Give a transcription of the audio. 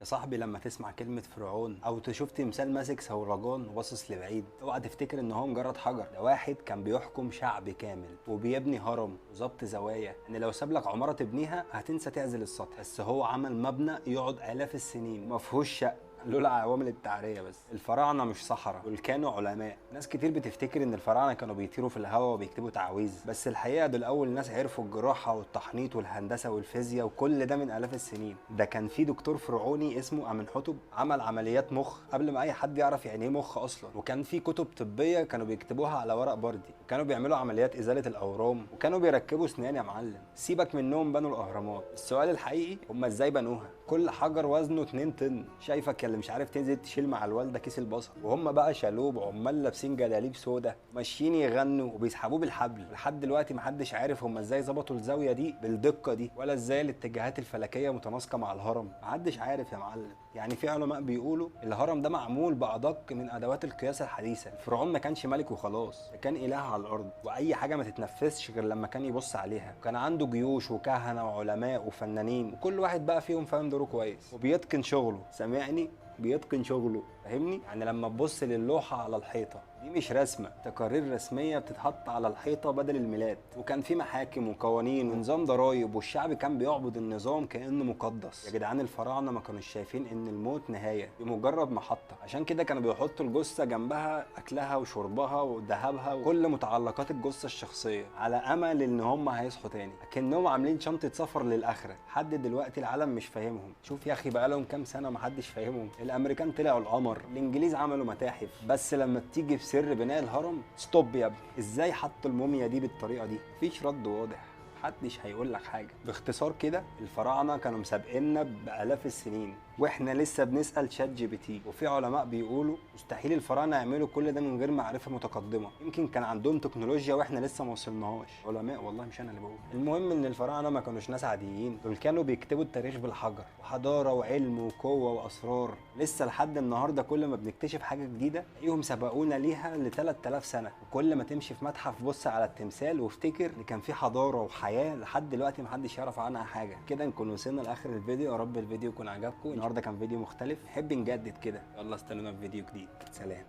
يا صاحبي، لما تسمع كلمة فرعون أو تشوف تمثال ماسك ثورجان وباصص لبعيد، اوعى تفتكر إن هو مجرد حجر. ده واحد كان بيحكم شعب كامل وبيبني هرم وظبط زوايا، إن لو ساب لك عمارة تبنيها هتنسى تعزل السطح. بس هو عمل مبنى يقعد آلاف السنين مفهوش شق لولا عوامل التعرية. بس الفراعنة مش صحراء، دول كانوا علماء. ناس كتير بتفتكر ان الفراعنة كانوا بيطيروا في الهواء وبيكتبوا تعاويذ، بس الحقيقة دول اول ناس عرفوا الجراحة والتحنيط والهندسة والفيزياء، وكل ده من آلاف السنين. ده كان في دكتور فرعوني اسمه امنحتب عمل عمليات مخ قبل ما اي حد يعرف يعني ايه مخ اصلا، وكان في كتب طبية كانوا بيكتبوها على ورق بردي، وكانوا بيعملوا عمليات ازالة الاورام، وكانوا بيركبوا اسنان. يا معلم سيبك منهم بنوا الاهرامات، السؤال الحقيقي هم ازاي بنوها؟ كل حجر وزنه 2 طن. شايفك اللي مش عارف تنزل تشيل مع الوالده كيس البصل، وهم بقى شالوه عمال لابسين جلاليب سودا ماشيين يغنوا وبيسحبوه بالحبل. لحد دلوقتي محدش عارف هم ازاي ظبطوا الزاويه دي بالدقه دي، ولا ازاي الاتجاهات الفلكيه متناسقه مع الهرم. محدش عارف يا معلم. يعني في علماء بيقولوا الهرم ده معمول بادق من ادوات القياس الحديثه. فرعون ما كانش ملك وخلاص، ده كان اله على الارض، واي حاجه ما تتنفذش غير لما كان يبص عليها. كان عنده جيوش وكهنه وعلماء وفنانين، وكل واحد بقى فيهم فاهم دوره كويس وبيتقن شغله. سامعني؟ بيتقن شغله، فاهمني؟ يعني لما تبص للوحه على الحيطه دي مش رسمه، تقارير رسميه بتتحط على الحيطه بدل الميلاد. وكان في محاكم وقوانين ونظام ضرايب، والشعب كان بيعبد النظام كانه مقدس. يا جدعان الفراعنه ما كانوش شايفين ان الموت نهايه، دي مجرد محطه. عشان كده كانوا بيحطوا الجثه جنبها اكلها وشربها وذهبها وكل متعلقات الجثه الشخصيه، على امل ان هم هيصحوا تاني، اكنهم عاملين شنطه سفر للاخره. لحد دلوقتي العالم مش فاهمهم. شوف يا اخي، بقالهم كام سنه محدش فاهمهم. الامريكان طلعوا القمر، الانجليز عملوا متاحف، بس لما تيجي في سر بناء الهرم ستوب يا ابني. ازاي حطوا الموميا دي بالطريقه دي؟ مفيش رد واضح، محدش هيقول لك حاجه. باختصار كده، الفراعنه كانوا مسابقيننا بالاف السنين، واحنا لسه بنسال شات جي بي تي. وفي علماء بيقولوا مستحيل الفراعنه يعملوا كل ده من غير معرفه متقدمه. يمكن كان عندهم تكنولوجيا واحنا لسه ما وصلناهاش. علماء والله، مش انا اللي بقول. المهم ان الفراعنه ما كانوش ناس عاديين، دول كانوا بيكتبوا التاريخ بالحجر، وحضاره وعلم وقوه واسرار. لسه لحد النهارده كل ما بنكتشف حاجه جديده تلاقيهم سبقونا ليها ل 3000 سنه. وكل ما تمشي في متحف بص على التمثال وافتكر ان كان في حضاره وحياه لحد دلوقتي محدش يعرف عنها حاجه. كده نكون وصلنا لاخر الفيديو. يا رب الفيديو يكون عجبكم. النهارده كان فيديو مختلف، نحب نجدد كده. يلا استنونا في فيديو جديد. سلام.